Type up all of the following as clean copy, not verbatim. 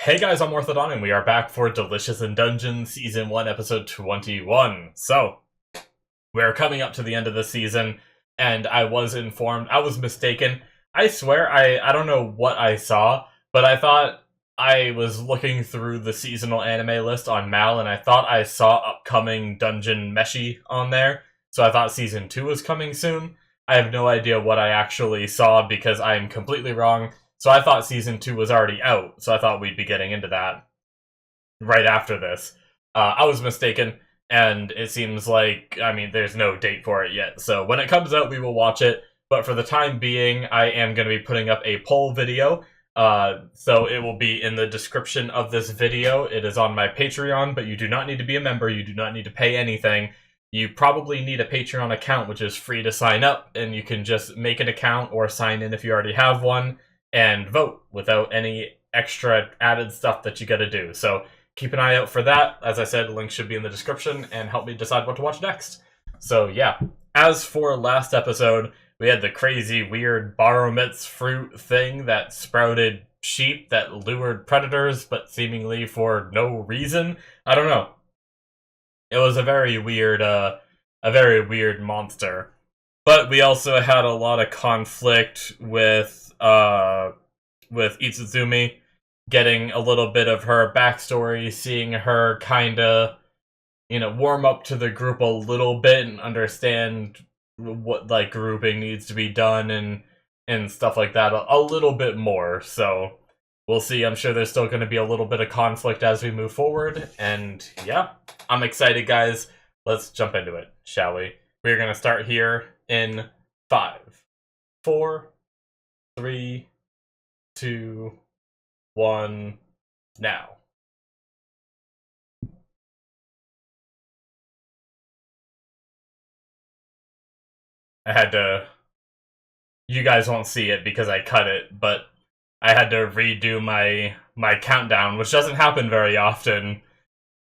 Hey guys, I'm Morthadon, and we are back for Delicious in Dungeon Season 1, Episode 21. So, we're coming up to the end of the season, and I was informed, I was mistaken. I swear, I don't know what I saw, but I thought I was looking through the seasonal anime list on Mal, and I thought I saw upcoming Dungeon Meshi on there, so I thought Season 2 was coming soon. I have no idea what I actually saw because I am completely wrong. So I thought Season 2 was already out, so I thought we'd be getting into that right after this. I was mistaken, and it seems like, I mean, there's no date for it yet, so when it comes out, we will watch it, but for the time being, I am going to be putting up a poll video, so it will be in the description of this video. It is on my Patreon, but you do not need to be a member, you do not need to pay anything. You probably need a Patreon account, which is free to sign up, and you can just make an account or sign in if you already have one, and vote without any extra added stuff that you gotta do. So keep an eye out for that. As I said, the link should be in the description and help me decide what to watch next. So yeah, as for last episode, we had the crazy weird Baromitz fruit thing that sprouted sheep that lured predators, but seemingly for no reason. I don't know. It was a very weird monster. But we also had a lot of conflict with Itsuzumi, getting a little bit of her backstory, seeing her kinda, warm up to the group a little bit and understand what like grouping needs to be done and stuff like that a little bit more. So we'll see. I'm sure there's still going to be a little bit of conflict as we move forward, and yeah, I'm excited, guys. Let's jump into it, shall we? We're going to start here in 5, 4, 3, 2, 1, now. I had to. You guys won't see it because I cut it, but I had to redo my countdown, which doesn't happen very often.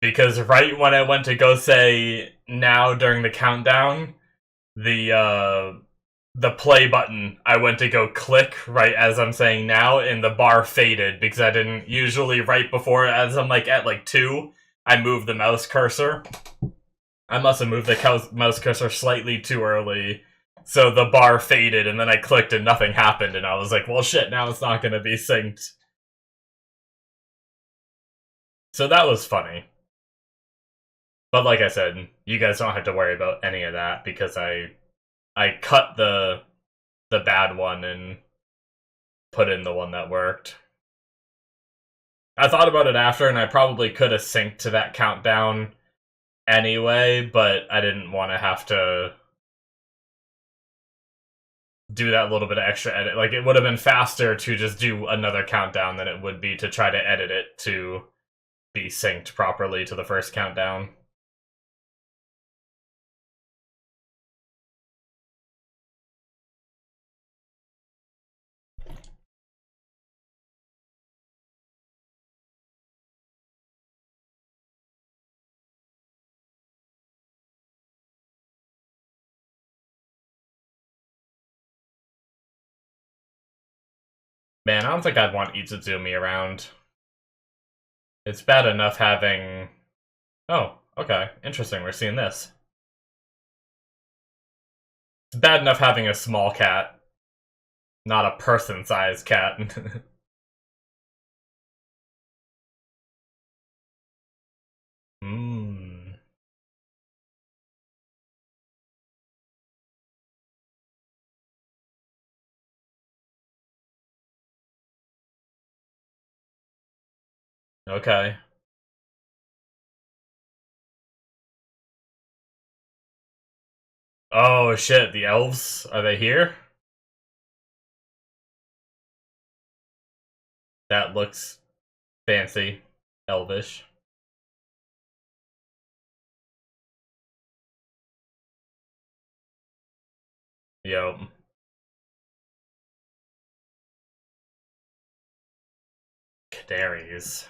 Because right when I went to go say now during the countdown, the play button I went to go click right as I'm saying now, and the bar faded because I didn't usually right before as I'm like at like 2, I moved the mouse cursor. I must have moved the mouse cursor slightly too early, so the bar faded, and then I clicked and nothing happened, and I was like, well shit, now it's not gonna be synced. So that was funny. But like I said, you guys don't have to worry about any of that because I cut the bad one and put in the one that worked. I thought about it after, and I probably could have synced to that countdown anyway, but I didn't want to have to do that little bit of extra edit. Like, it would have been faster to just do another countdown than it would be to try to edit it to be synced properly to the first countdown. Man, I don't think I'd want Itsuzumi around. It's bad enough having... Oh, okay. Interesting, we're seeing this. It's bad enough having a small cat, not a person-sized cat. Mmm. Okay. Oh shit, the elves? Are they here? That looks fancy. Elvish. Yo. Canaries.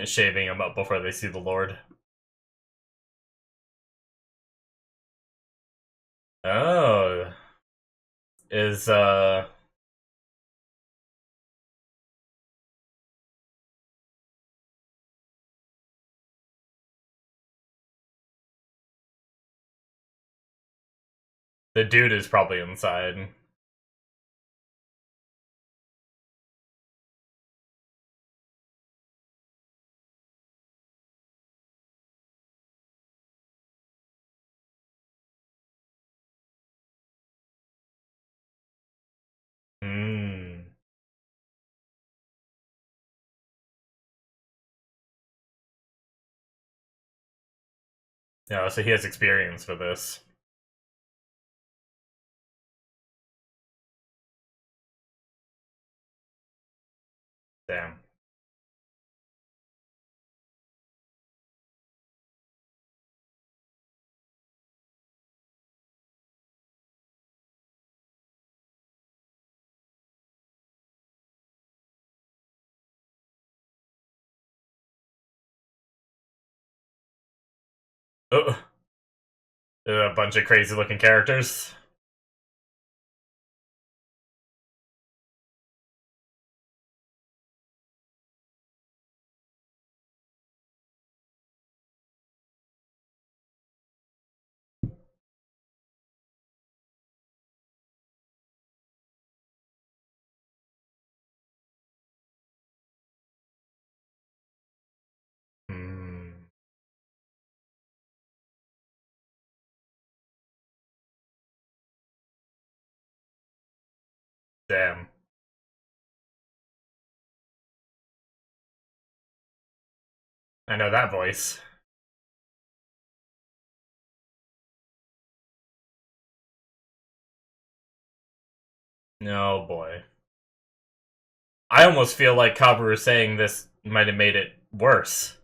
shaving him up before they see the Lord. Oh. Is, the dude is probably inside. Hmm. Yeah, so he has experience for this. Damn. Oh, a bunch of crazy looking characters. Hmm. Damn. I know that voice. Oh boy. I almost feel like Kabaru saying this might have made it worse.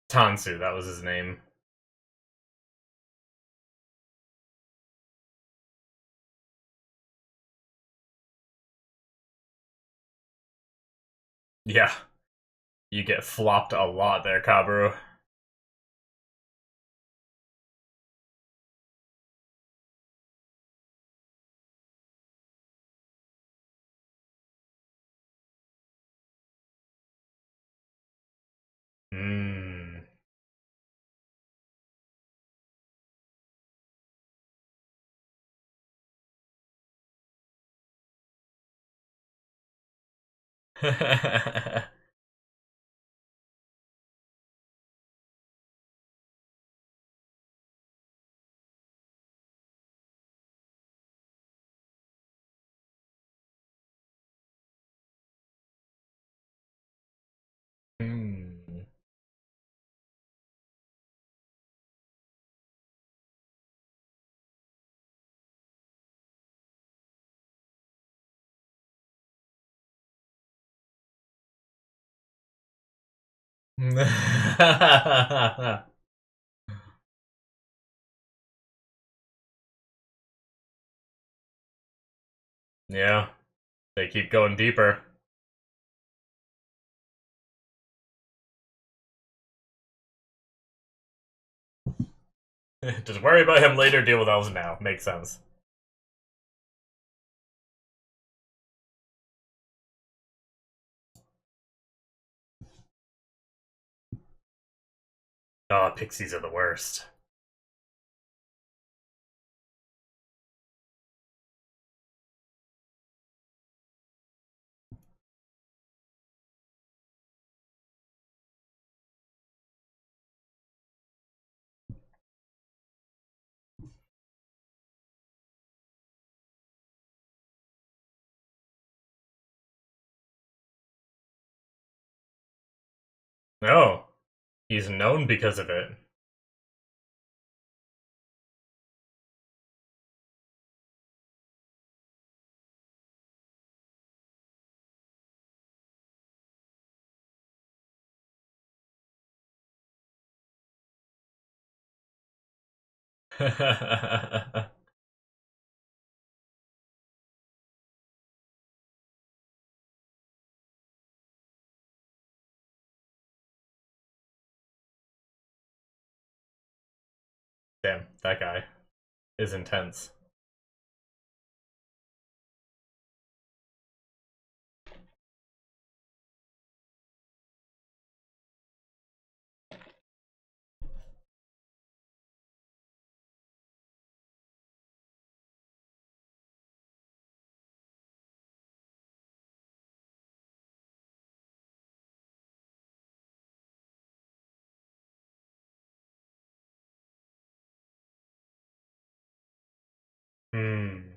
Tansu, that was his name. Yeah, you get flopped a lot there, Kabaru. Hmm. Hmm. Yeah, they keep going deeper. Just worry about him later, deal with elves now. Makes sense. Oh, pixies are the worst. No, he's known because of it. Damn, that guy is intense. Hmm.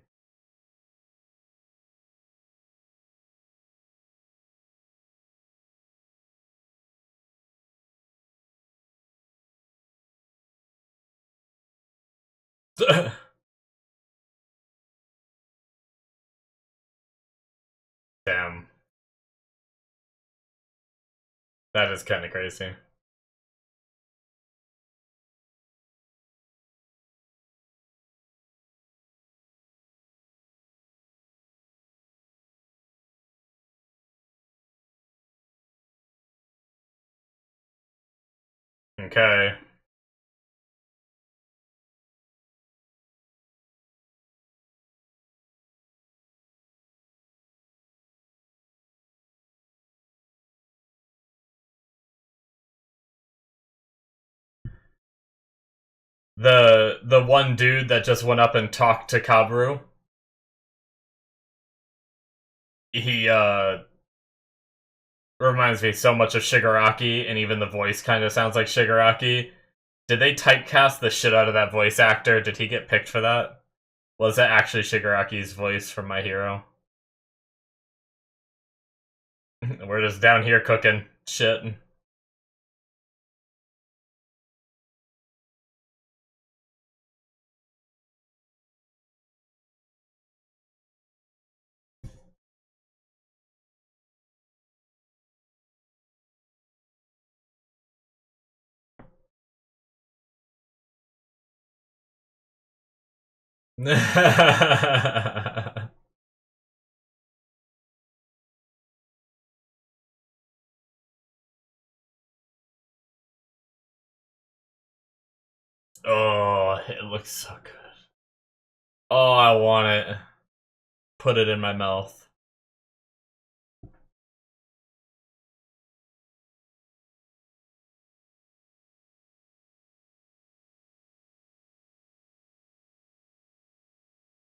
Damn. That is kind of crazy. Okay. The one dude that just went up and talked to Kabru, he reminds me so much of Shigaraki, and even the voice kind of sounds like Shigaraki. Did they typecast the shit out of that voice actor? Did he get picked for that? Was that actually Shigaraki's voice from My Hero? We're just down here cooking shit. Oh, it looks so good. Oh, I want it. Put it in my mouth.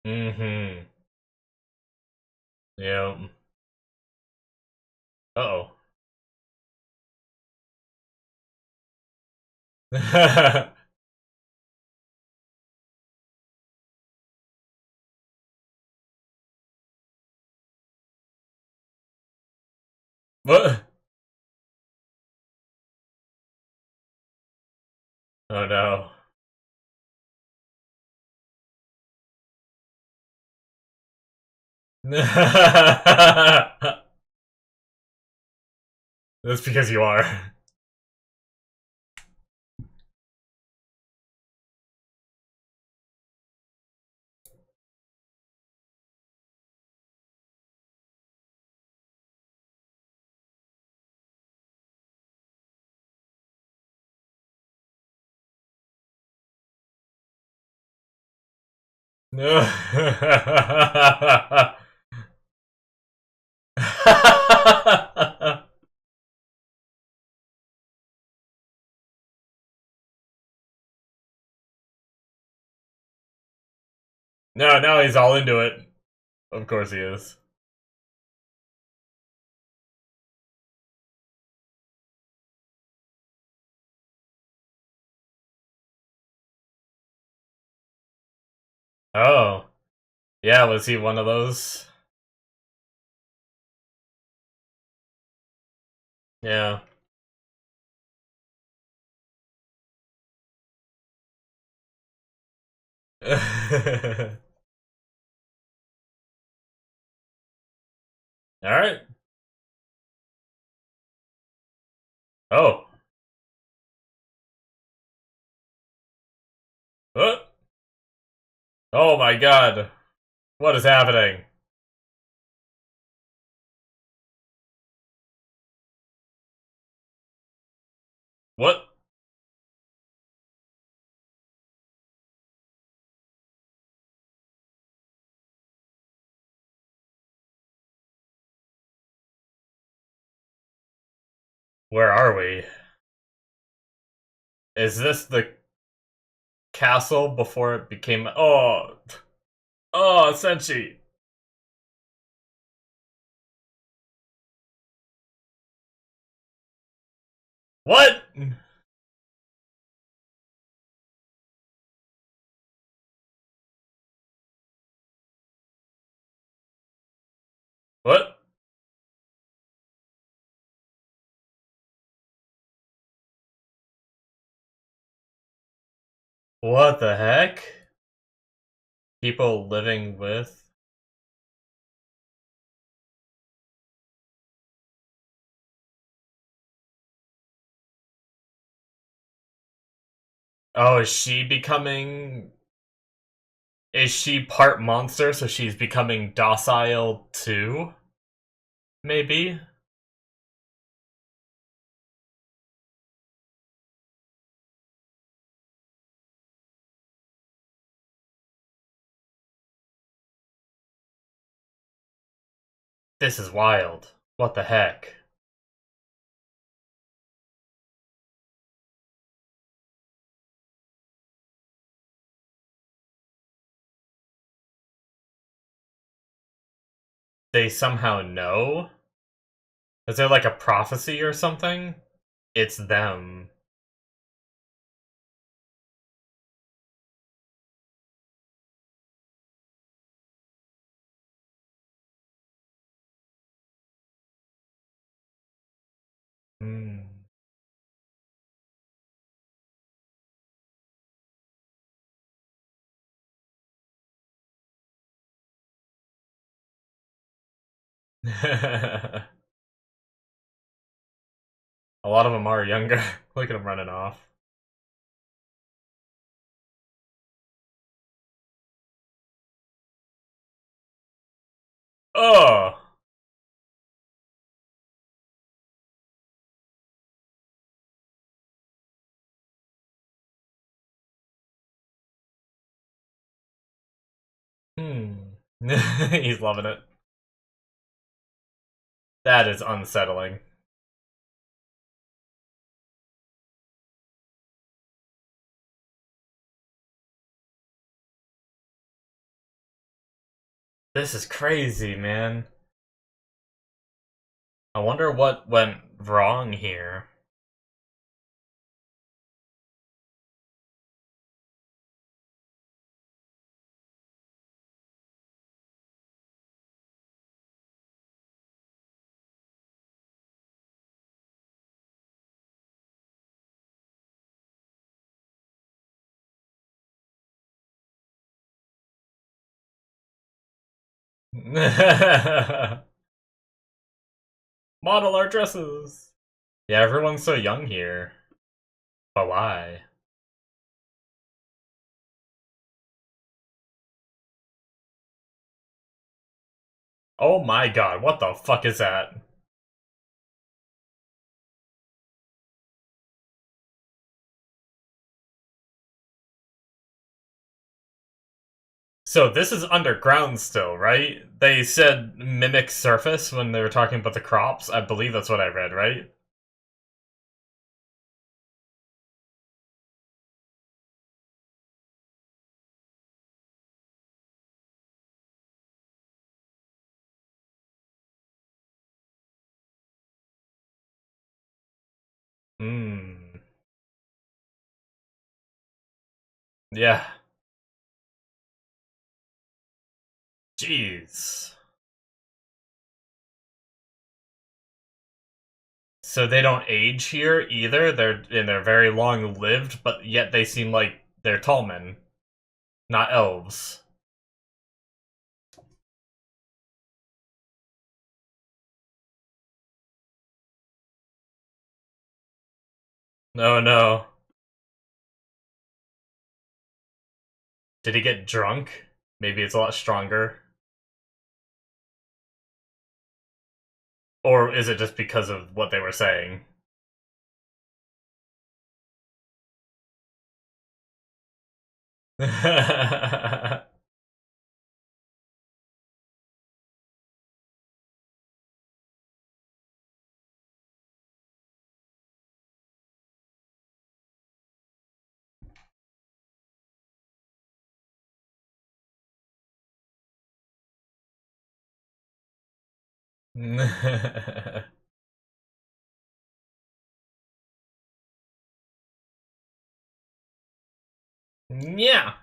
Mm-hmm. Yep. Uh-oh. What? Oh no. That's because you are. No, now he's all into it. Of course he is. Oh. Yeah, was he one of those? Yeah. Alright. Oh. Uh, oh my god. What is happening? What? Where are we? Is this the castle before it became... Oh! Oh, Senshi! What? What? What the heck? People living with... Oh, is she becoming... Is she part monster, so she's becoming docile too? Maybe? This is wild. What the heck? They somehow know? Is there like a prophecy or something? It's them. Hmm. A lot of them are younger. Look at them running off. Oh! Hmm. He's loving it. That is unsettling. This is crazy, man. I wonder what went wrong here. Model our dresses! Yeah, everyone's so young here. But why? Oh my god, what the fuck is that? So this is underground still, right? They said mimic surface when they were talking about the crops. I believe that's what I read, right? Hmm. Yeah. Jeez. So they don't age here either. They're very long lived, but yet they seem like they're tall men, not elves. No, no. Did he get drunk? Maybe it's a lot stronger. Or is it just because of what they were saying? Yeah.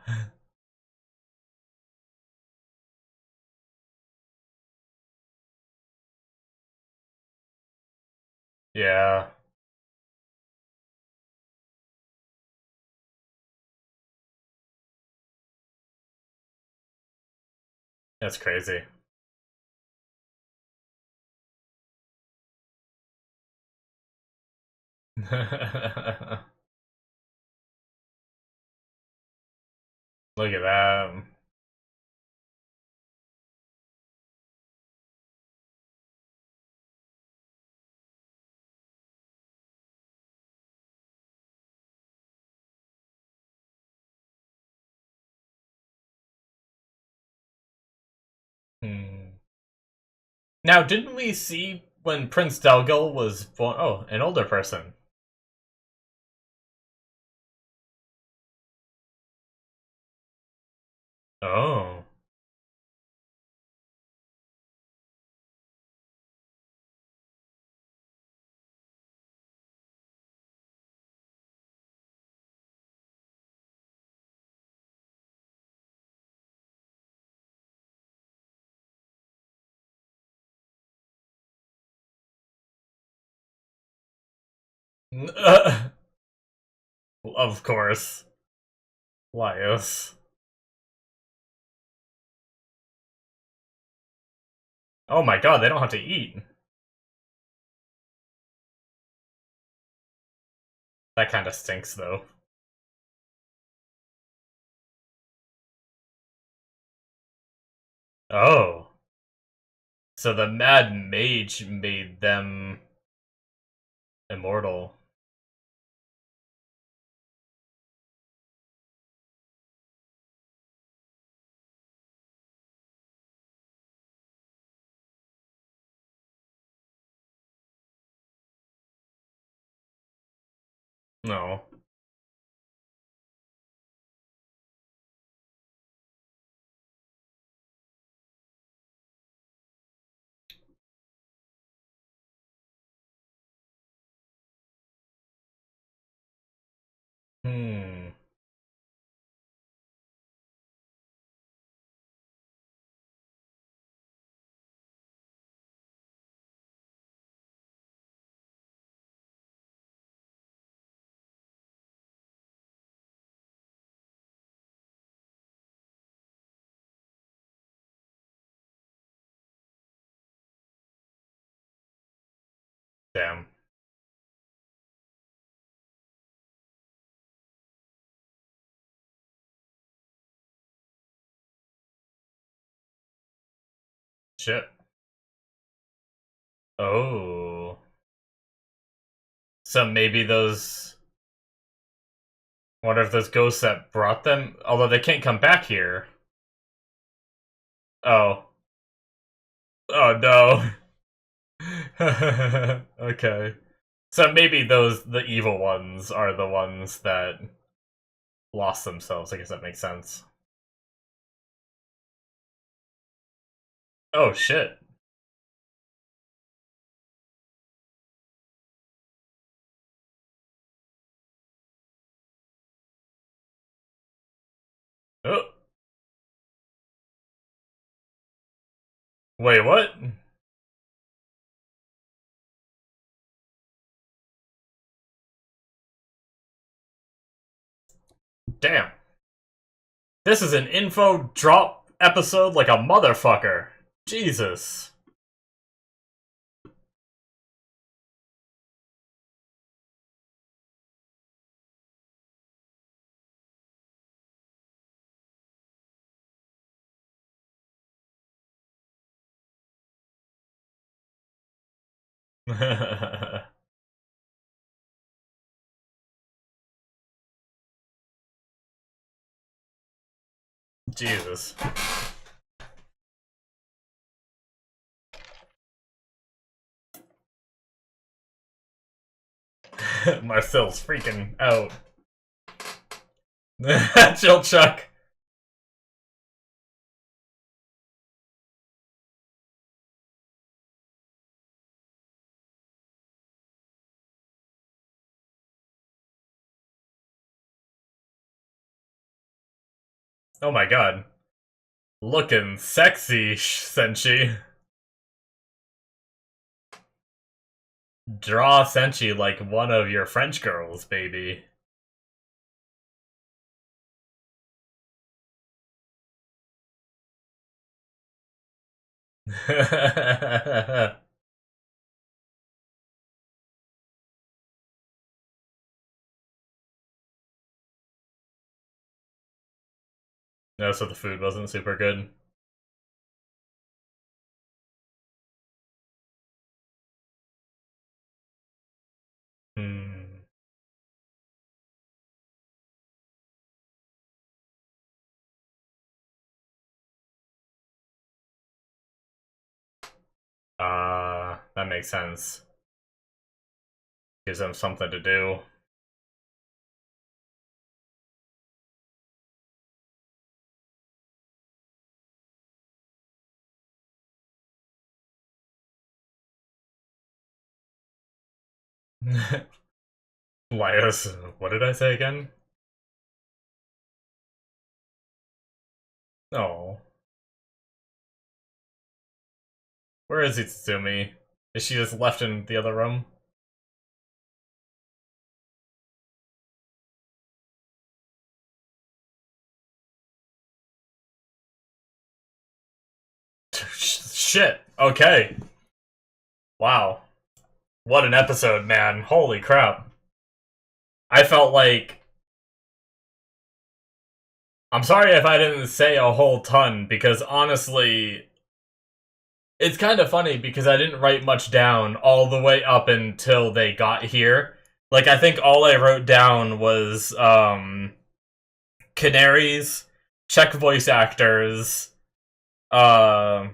Yeah. That's crazy. Look at that. Hmm. Now, didn't we see when Prince Delgil was born? Oh, an older person. Oh. Of course. Laios. Oh my god, they don't have to eat. That kind of stinks, though. Oh. So the Mad Mage made them immortal. No. Hmm. Damn. Shit. Oh. So maybe those... What if those ghosts that brought them... Although they can't come back here. Oh. Oh no. Okay. So maybe the evil ones are the ones that lost themselves. I guess that makes sense. Oh shit. Oh. Wait, what? Damn. This is an info drop episode like a motherfucker. Jesus. Jesus. Marcel's freaking out. Chill Chuck. Oh my god. Looking sexy, Senshi. Draw Senshi like one of your French girls, baby. No, so the food wasn't super good. Hmm. That makes sense. Gives them something to do. Laios, what did I say again? Oh. Where is Itsumi? Is she just left in the other room? Shit. Okay. Wow. What an episode, man. Holy crap. I felt like... I'm sorry if I didn't say a whole ton, because honestly, it's kind of funny because I didn't write much down all the way up until they got here. Like, I think all I wrote down was, canaries, Czech voice actors, uh,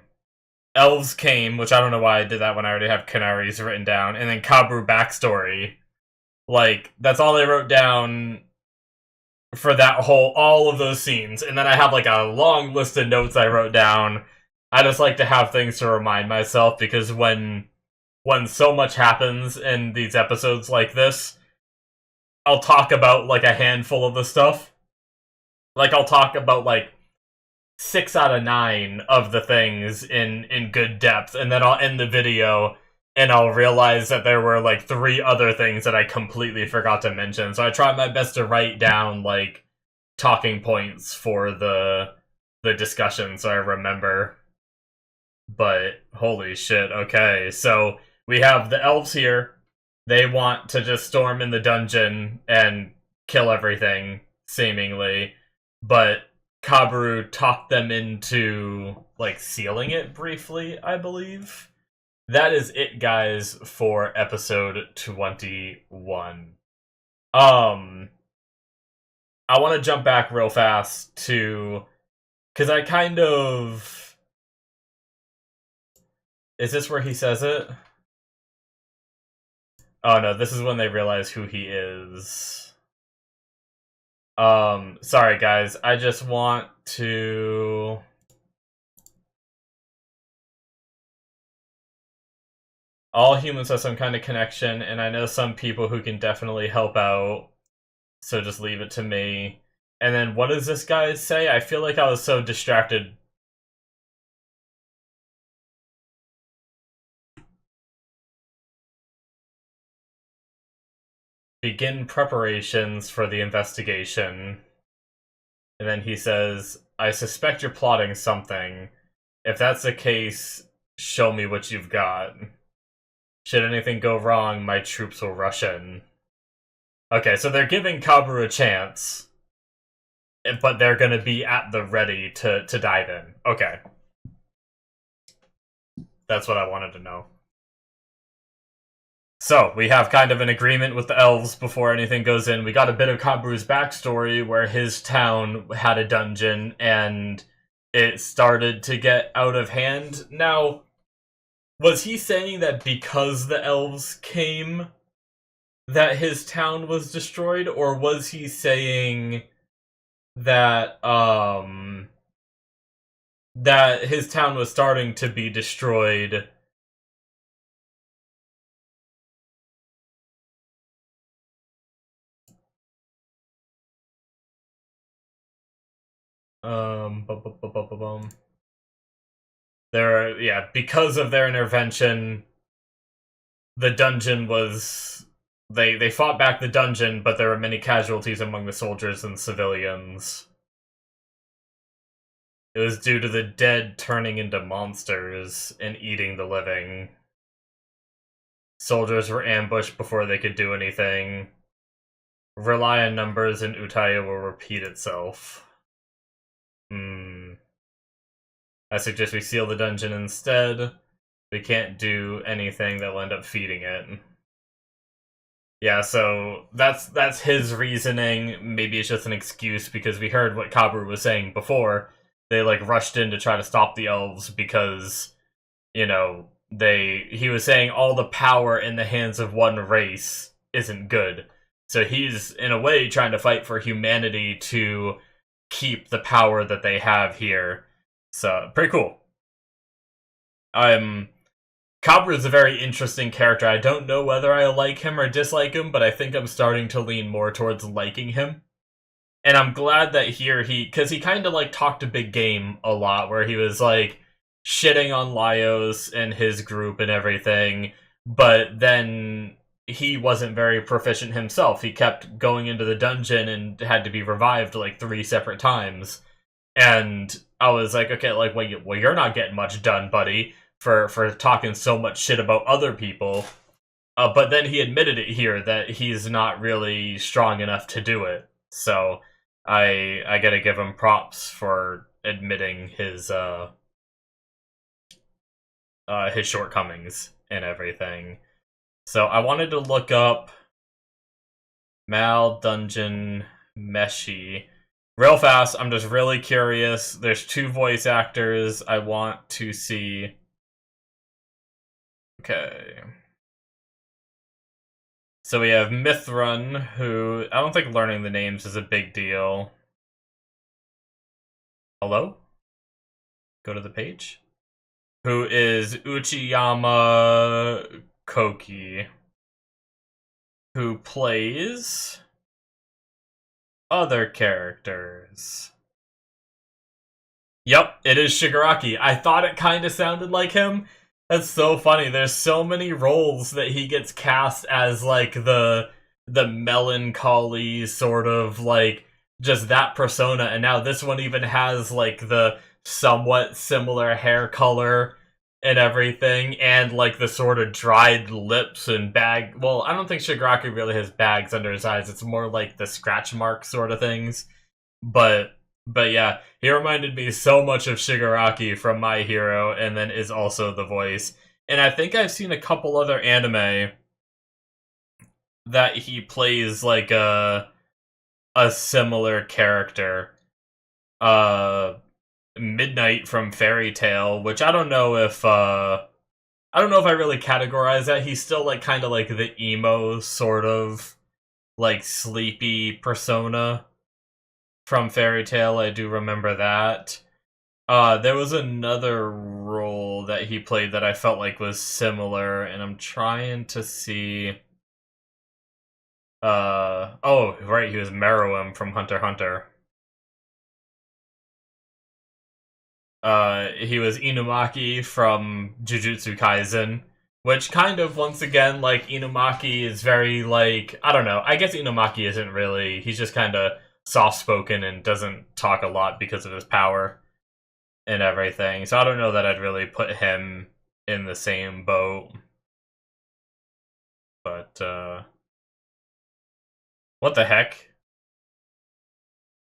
elves came, which I don't know why I did that when I already have canaries written down, and then Kabru backstory. Like, that's all I wrote down for that all of those scenes. And then I have like a long list of notes I wrote down. I just like to have things to remind myself, because when so much happens in these episodes like this, I'll talk about like a handful of the stuff. Like, I'll talk about like 6 out of 9 of the things in good depth, and then I'll end the video and I'll realize that there were like 3 other things that I completely forgot to mention. So I try my best to write down like talking points for the discussion so I remember. But holy shit, okay. So we have the elves here. They want to just storm in the dungeon and kill everything, seemingly. But Kaburu talked them into, like, sealing it briefly, I believe. That is it, guys, for episode 21. I want to jump back real fast to... Because I kind of... Is this where he says it? Oh no, this is when they realize who he is. Sorry guys, I just want to... All humans have some kind of connection, and I know some people who can definitely help out, so just leave it to me. And then what does this guy say? I feel like I was so distracted. Begin preparations for the investigation. And then he says, I suspect you're plotting something. If that's the case, show me what you've got. Should anything go wrong, my troops will rush in. Okay, so they're giving Kaburu a chance, but they're gonna be at the ready to dive in. Okay. That's what I wanted to know. So, we have kind of an agreement with the elves before anything goes in. We got a bit of Kaburu's backstory, where his town had a dungeon, and it started to get out of hand. Now, was he saying that because the elves came, that his town was destroyed, or was he saying that that his town was starting to be destroyed? Bum, bum, bum, bum, bum. Because of their intervention, the dungeon was they fought back the dungeon, but there were many casualties among the soldiers and civilians. It was due to the dead turning into monsters and eating the living. Soldiers were ambushed before they could do anything. Rely on numbers and Utaya will repeat itself. I suggest we seal the dungeon instead. We can't do anything that will end up feeding it. Yeah, so that's his reasoning. Maybe it's just an excuse because we heard what Kabru was saying before. They like rushed in to try to stop the elves because, you know, he was saying all the power in the hands of one race isn't good. So he's in a way trying to fight for humanity to keep the power that they have here. So pretty cool. Cobra is a very interesting character. I don't know whether I like him or dislike him, but I think I'm starting to lean more towards liking him. And I'm glad that here because he kind of like talked a big game a lot, where he was like shitting on Laios and his group and everything, but then he wasn't very proficient himself. He kept going into the dungeon and had to be revived like 3 separate times. And I was like, okay, like, well, you're not getting much done, buddy, for talking so much shit about other people. But then he admitted it here that he's not really strong enough to do it. So I gotta give him props for admitting his shortcomings and everything. So I wanted to look up Mal Dungeon Meshi. Real fast, I'm just really curious. There's 2 voice actors I want to see. Okay. So we have Mithrun, who I don't think learning the names is a big deal. Hello? Go to the page. Who is Uchiyama Koki, who plays other characters. Yep, it is Shigaraki. I thought it kind of sounded like him. That's so funny. There's so many roles that he gets cast as, like, the melancholy sort of, like, just that persona. And now this one even has, like, the somewhat similar hair color and everything, and, like, the sort of dried lips and bag. Well, I don't think Shigaraki really has bags under his eyes. It's more like the scratch mark sort of things. But yeah, he reminded me so much of Shigaraki from My Hero, and then is also the voice. And I think I've seen a couple other anime that he plays like a similar character. Midnight from Fairy Tail, which I don't know if I really categorize that. He's still like kind of like the emo sort of like sleepy persona from Fairy Tail. I do remember that. There was another role that he played that I felt like was similar, and I'm trying to see. Oh, right, he was Meruem from Hunter x Hunter. He was Inumaki from Jujutsu Kaisen, which kind of, once again, like, Inumaki is very, like, I don't know, I guess Inumaki isn't really, he's just kind of soft-spoken and doesn't talk a lot because of his power and everything, so I don't know that I'd really put him in the same boat. But, what the heck?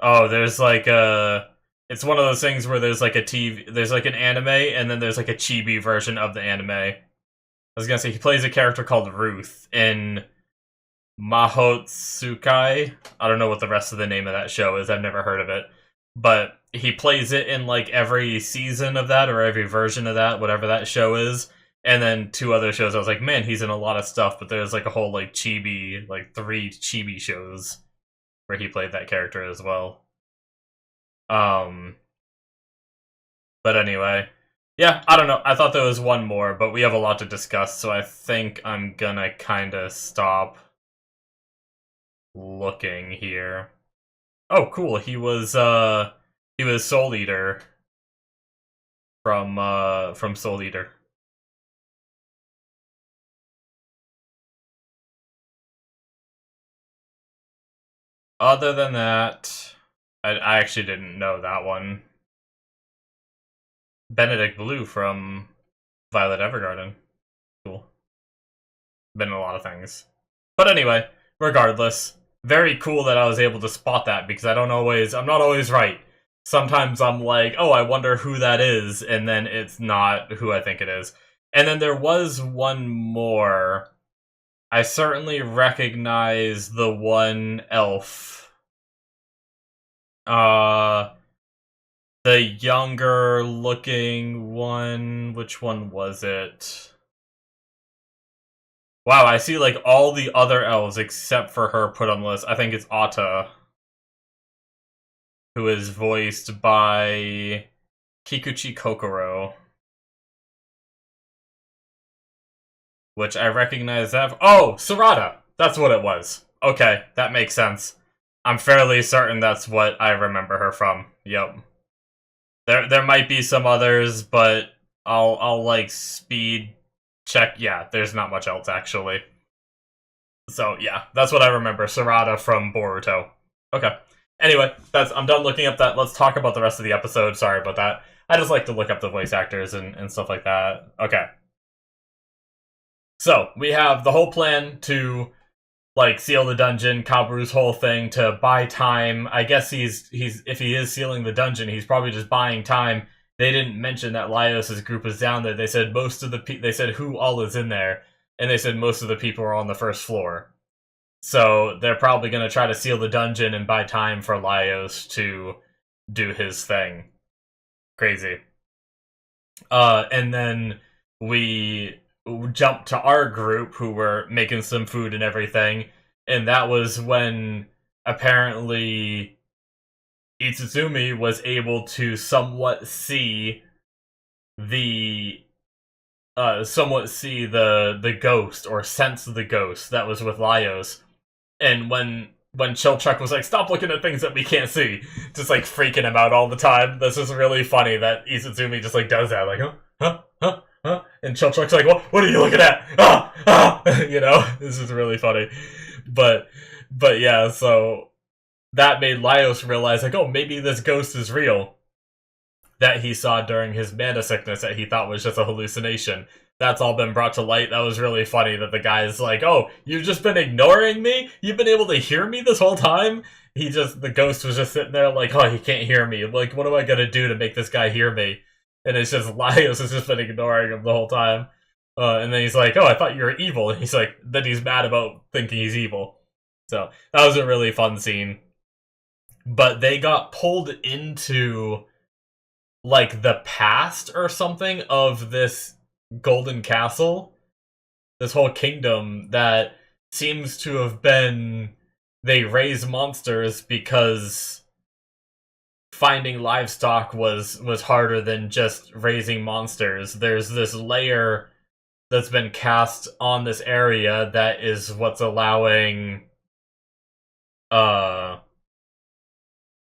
Oh, there's like it's one of those things where there's like there's like an anime, and then there's like a chibi version of the anime. I was gonna say, he plays a character called Ruth in Mahotsukai. I don't know what the rest of the name of that show is, I've never heard of it. But he plays it in like every season of that, or every version of that, whatever that show is. And then 2 other shows, I was like, man, he's in a lot of stuff, but there's like a whole like chibi, like 3 chibi shows where he played that character as well. But anyway, yeah, I don't know. I thought there was one more, but we have a lot to discuss, so I think I'm gonna kind of stop looking here. Oh, cool. He was He was Soul Eater from Soul Eater. Other than that, I actually didn't know that one. Benedict Blue from Violet Evergarden. Cool. Been in a lot of things. But anyway, regardless, very cool that I was able to spot that because I'm not always right. Sometimes I'm like, oh, I wonder who that is, and then it's not who I think it is. And then there was one more. I certainly recognize the one elf. The younger looking one. Which one was it? Wow, I see like all the other elves except for her put on the list. I think it's Atta, who is voiced by Kikuchi Kokoro. Which I recognize that. Oh, Sarada! That's what it was. Okay, that makes sense. I'm fairly certain that's what I remember her from. Yep. There might be some others, but I'll like speed check. Yeah, there's not much else actually. So yeah, that's what I remember. Sarada from Boruto. Okay. Anyway, I'm done looking up that. Let's talk about the rest of the episode. Sorry about that. I just like to look up the voice actors and stuff like that. Okay. So, we have the whole plan to, like, seal the dungeon, Kaburu's whole thing to buy time. I guess he's if he is sealing the dungeon, he's probably just buying time. They didn't mention that Laios' group is down there. They said they said who all is in there, and they said most of the people are on the first floor. So, they're probably going to try to seal the dungeon and buy time for Laios to do his thing. Crazy. And then we jumped to our group who were making some food and everything, and that was when apparently Itsuzumi was able to somewhat see the ghost or sense the ghost that was with Laios. And when Chilchuck was like, stop looking at things that we can't see, just like freaking him out all the time. This is really funny that Izuzumi just like does that, like, huh? And Chilchuck's like, what are you looking at? You know, this is really funny. But yeah, so that made Laios realize, like, oh, maybe this ghost is real that he saw during his mana sickness that he thought was just a hallucination. That's all been brought to light. That was really funny that the guy is like, oh, you've just been ignoring me? You've been able to hear me this whole time? The ghost was just sitting there like, oh, he can't hear me. Like, what am I gonna do to make this guy hear me? And it's just, Laios has just been ignoring him the whole time. And then he's like, oh, I thought you were evil. And he's like, then he's mad about thinking he's evil. So, that was a really fun scene. But they got pulled into, like, the past or something of this Golden Castle. This whole kingdom that seems to have been... They raise monsters because finding livestock was harder than just raising monsters. There's this layer that's been cast on this area that is what's allowing...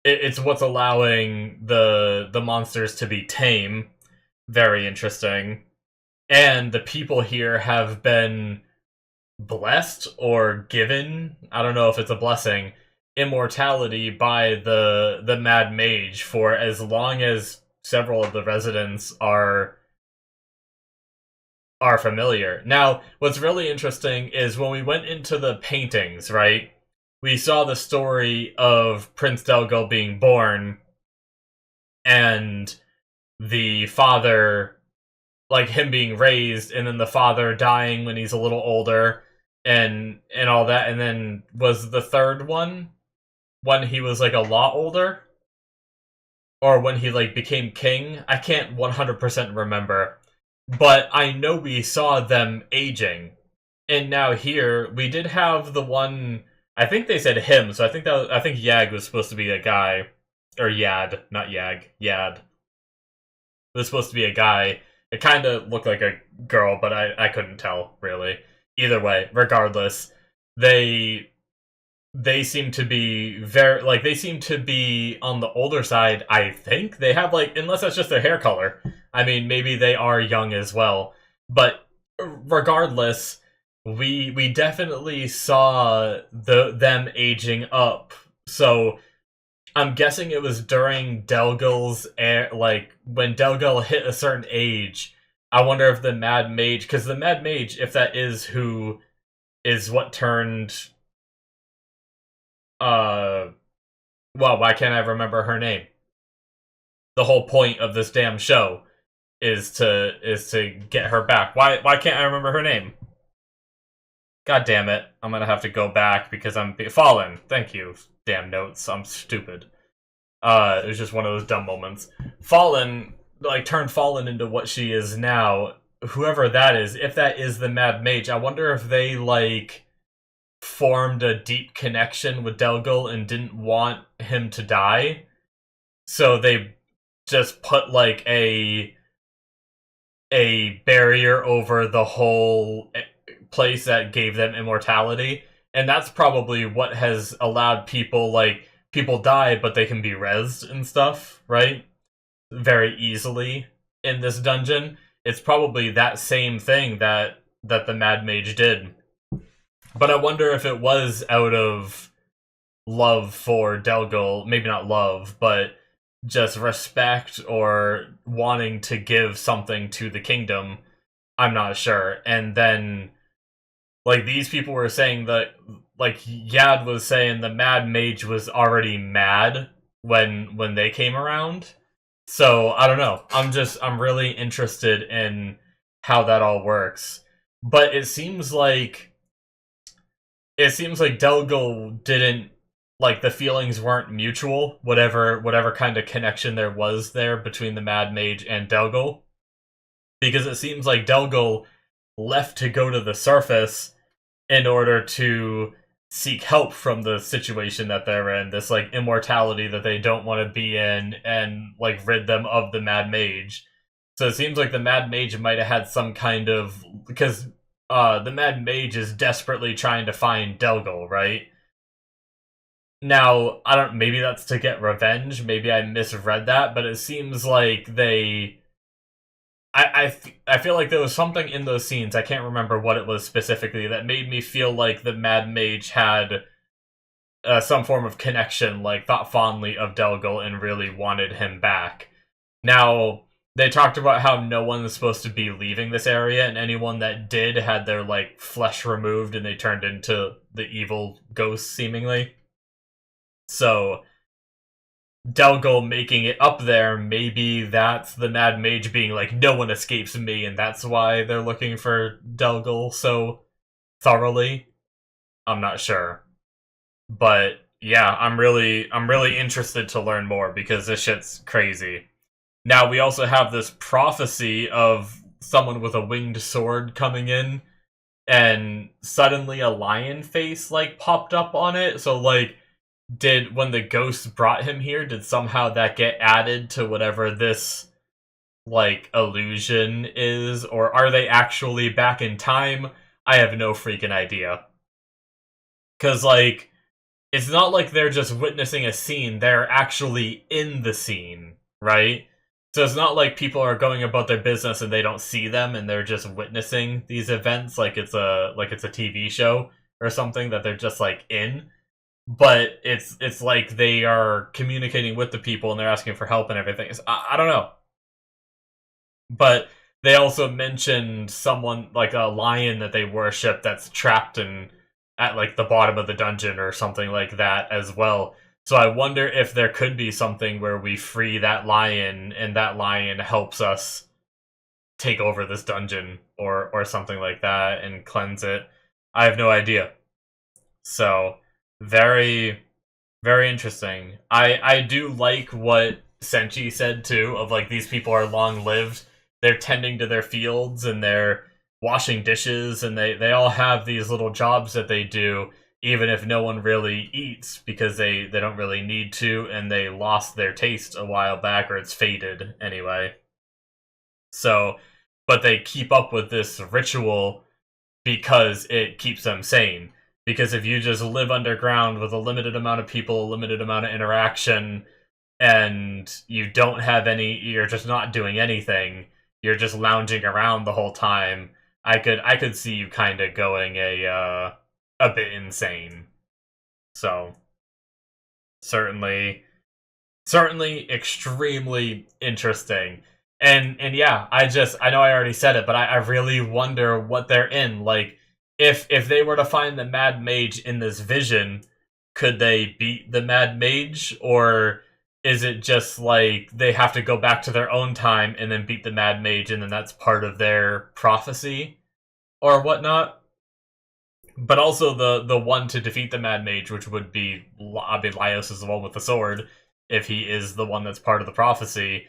It's what's allowing the monsters to be tame. Very interesting. And the people here have been blessed or given, I don't know if it's a blessing, immortality by the Mad Mage for as long as several of the residents are familiar. Now, what's really interesting is when we went into the paintings, right? We saw the story of Prince Delgo being born and the father, like him being raised, and then the father dying when he's a little older and all that. And then was the third one when he was like a lot older? Or when he like became king? I can't 100% remember. But I know we saw them aging. And now here, we did have the one... I think they said him, so I think Yag was supposed to be a guy. Or Yad, not Yag. Yad. It was supposed to be a guy. It kind of looked like a girl, but I couldn't tell, really. Either way, regardless, they they seem to be they seem to be on the older side. I think they have like, unless that's just their hair color. I mean, maybe they are young as well. But regardless, we definitely saw them aging up. So I'm guessing it was during Delgul's like when Delgul hit a certain age. I wonder if the Mad Mage, because the Mad Mage, if that is who is what turned uh well, why can't I remember her name? The whole point of this damn show is to get her back. Why can't I remember her name? God damn it. I'm gonna have to go back because I'm Fallen. Thank you. Damn notes. I'm stupid. It was just one of those dumb moments. Fallen, like, turned Fallen into what she is now. Whoever that is, if that is the Mad Mage, I wonder if they, like, formed a deep connection with Delgul and didn't want him to die. So they just put, like, a barrier over the whole place that gave them immortality. And that's probably what has allowed people, like, people die, but they can be rezzed and stuff, right? Very easily in this dungeon. It's probably that same thing that the Mad Mage did. But I wonder if it was out of love for Delgul, maybe not love, but just respect or wanting to give something to the kingdom. I'm not sure. And then, like, these people were saying that, like, Yad was saying the Mad Mage was already mad when they came around. So, I don't know. I'm really interested in how that all works. But it seems like Delgul didn't, like, the feelings weren't mutual, whatever kind of connection there was there between the Mad Mage and Delgul. Because it seems like Delgul left to go to the surface in order to seek help from the situation that they're in, this, like, immortality that they don't want to be in, and, like, rid them of the Mad Mage. So it seems like the Mad Mage might have had some kind of, because the Mad Mage is desperately trying to find Delgul, right? Now, I don't, maybe that's to get revenge, maybe I misread that, but it seems like they... I feel like there was something in those scenes, I can't remember what it was specifically, that made me feel like the Mad Mage had some form of connection, like, thought fondly of Delgul and really wanted him back. Now, they talked about how no one is supposed to be leaving this area, and anyone that did had their, like, flesh removed and they turned into the evil ghosts, seemingly. So, Delgul making it up there, maybe that's the Mad Mage being like, no one escapes me, and that's why they're looking for Delgul so thoroughly. I'm not sure. But yeah, I'm really interested to learn more because this shit's crazy. Now we also have this prophecy of someone with a winged sword coming in, and suddenly a lion face, like, popped up on it, so, like, when the ghost brought him here, did somehow that get added to whatever this, like, illusion is? Or are they actually back in time? I have no freaking idea. Because, like, it's not like they're just witnessing a scene, they're actually in the scene, right? So it's not like people are going about their business and they don't see them and they're just witnessing these events like it's a TV show or something that they're just, like, in. But it's like they are communicating with the people and they're asking for help and everything. I don't know. But they also mentioned someone, like a lion that they worship that's trapped at, like, the bottom of the dungeon or something like that as well. So I wonder if there could be something where we free that lion and that lion helps us take over this dungeon or something like that and cleanse it. I have no idea. So, very, very interesting. I do like what Senchi said, too, of, like, these people are long-lived. They're tending to their fields, and they're washing dishes, and they all have these little jobs that they do, even if no one really eats, because they don't really need to, and they lost their taste a while back, or it's faded, anyway. So, but they keep up with this ritual because it keeps them sane. Because if you just live underground with a limited amount of people, a limited amount of interaction, and you don't have any, you're just not doing anything, you're just lounging around the whole time, I could see you kind of going a bit insane. So certainly extremely interesting. And yeah, I know I already said it, but I really wonder what they're in. Like, if they were to find the Mad Mage in this vision, could they beat the Mad Mage? Or is it just like they have to go back to their own time and then beat the Mad Mage, and then that's part of their prophecy or whatnot? But also the one to defeat the Mad Mage, which would be, I mean, Laios is the one with the sword. If he is the one that's part of the prophecy,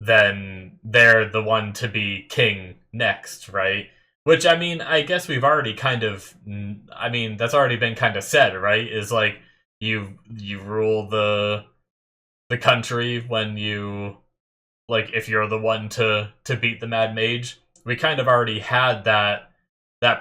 then they're the one to be king next, right? Which, I mean, I guess we've already kind of, I mean, that's already been kind of said, right? Is like you rule the country when you, like, if you're the one to beat the Mad Mage. We kind of already had that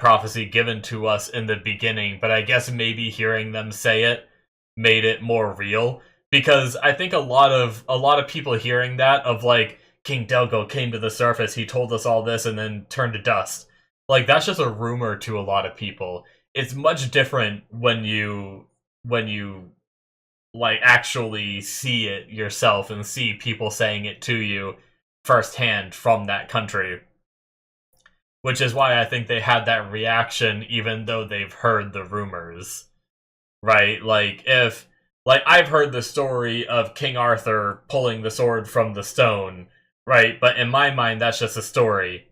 prophecy given to us in the beginning, but I guess maybe hearing them say it made it more real. Because I think a lot of people hearing that, of like, King Delgo came to the surface, he told us all this and then turned to dust. Like, that's just a rumor to a lot of people. It's much different when you like actually see it yourself and see people saying it to you firsthand from that country. Which is why I think they had that reaction even though they've heard the rumors. Right? Like, if, like, I've heard the story of King Arthur pulling the sword from the stone, right? But in my mind, that's just a story.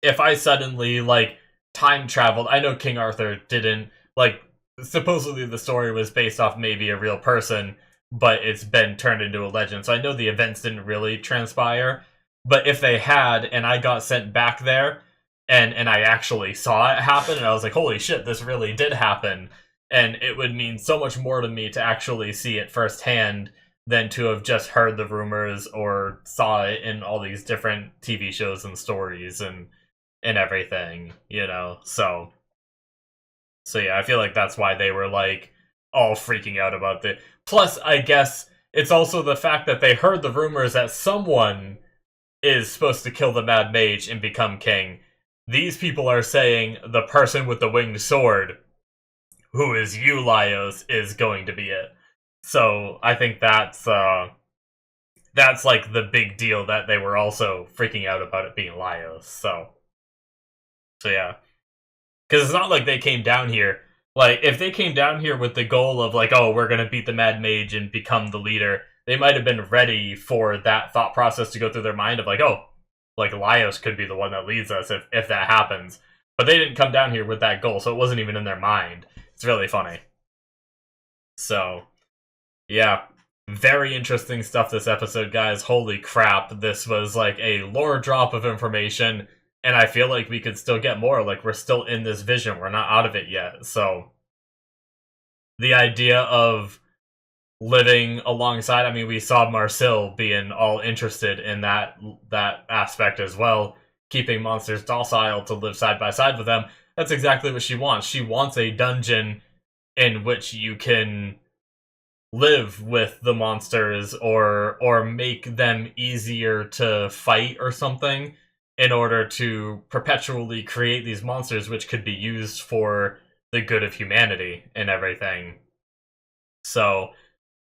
If I suddenly, like, time traveled, I know King Arthur didn't, like, supposedly the story was based off maybe a real person, but it's been turned into a legend, so I know the events didn't really transpire. But if they had, and I got sent back there, and I actually saw it happen, and I was like, holy shit, this really did happen, and it would mean so much more to me to actually see it firsthand than to have just heard the rumors or saw it in all these different TV shows and stories and everything, you know? So yeah, I feel like that's why they were, like, all freaking out about it. Plus, I guess it's also the fact that they heard the rumors that someone is supposed to kill the Mad Mage and become king. These people are saying the person with the winged sword, who is you, Laios, is going to be it. So I think that's like the big deal, that they were also freaking out about it being Laios. So yeah. Because it's not like they came down here. Like, if they came down here with the goal of, like, oh, we're gonna beat the Mad Mage and become the leader, they might have been ready for that thought process to go through their mind of, like, oh, like, Laios could be the one that leads us if that happens. But they didn't come down here with that goal, so it wasn't even in their mind. It's really funny. So, yeah. Very interesting stuff this episode, guys. Holy crap. This was, like, a lore drop of information. And I feel like we could still get more. Like, we're still in this vision. We're not out of it yet. So, the idea of living alongside, I mean, we saw Marcel being all interested in that aspect as well. Keeping monsters docile to live side by side with them. That's exactly what she wants. She wants a dungeon in which you can live with the monsters or make them easier to fight or something, in order to perpetually create these monsters which could be used for the good of humanity and everything. So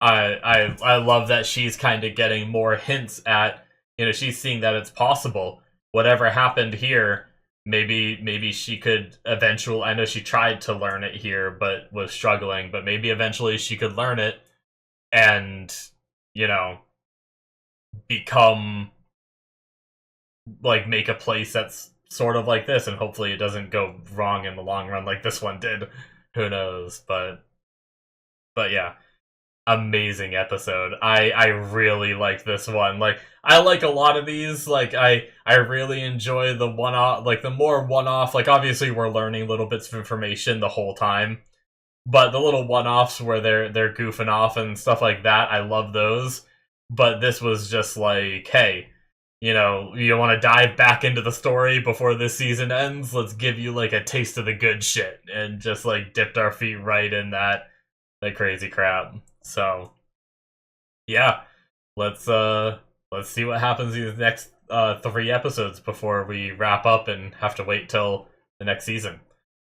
I love that she's kind of getting more hints at, you know, she's seeing that it's possible. Whatever happened here, maybe she could eventually, I know she tried to learn it here but was struggling, but maybe eventually she could learn it and, you know, become, like, make a place that's sort of like this, and hopefully it doesn't go wrong in the long run like this one did. Who knows? But yeah, amazing episode. I really like this one. Like, I like a lot of these. Like, I really enjoy the one-off, like, the more one-off, like, obviously we're learning little bits of information the whole time, but the little one-offs where they're goofing off and stuff like that, I love those. But this was just like, hey, you know, you want to dive back into the story before this season ends, let's give you like a taste of the good shit and just like dipped our feet right in that crazy crap. So yeah, let's see what happens in the next 3 episodes before we wrap up and have to wait till the next season.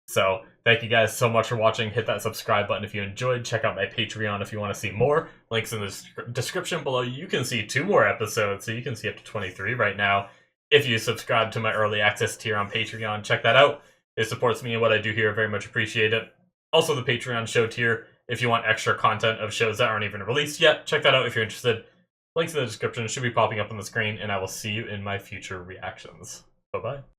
So thank you guys so much for watching. Hit that subscribe button if you enjoyed. Check out my Patreon if you want to see more. Links in the description below. You can see 2 more episodes, so you can see up to 23 right now. If you subscribe to my early access tier on Patreon, check that out. It supports me and what I do here. Very much appreciate it. Also, the Patreon show tier, if you want extra content of shows that aren't even released yet, check that out if you're interested. Links in the description should be popping up on the screen, and I will see you in my future reactions. Bye-bye.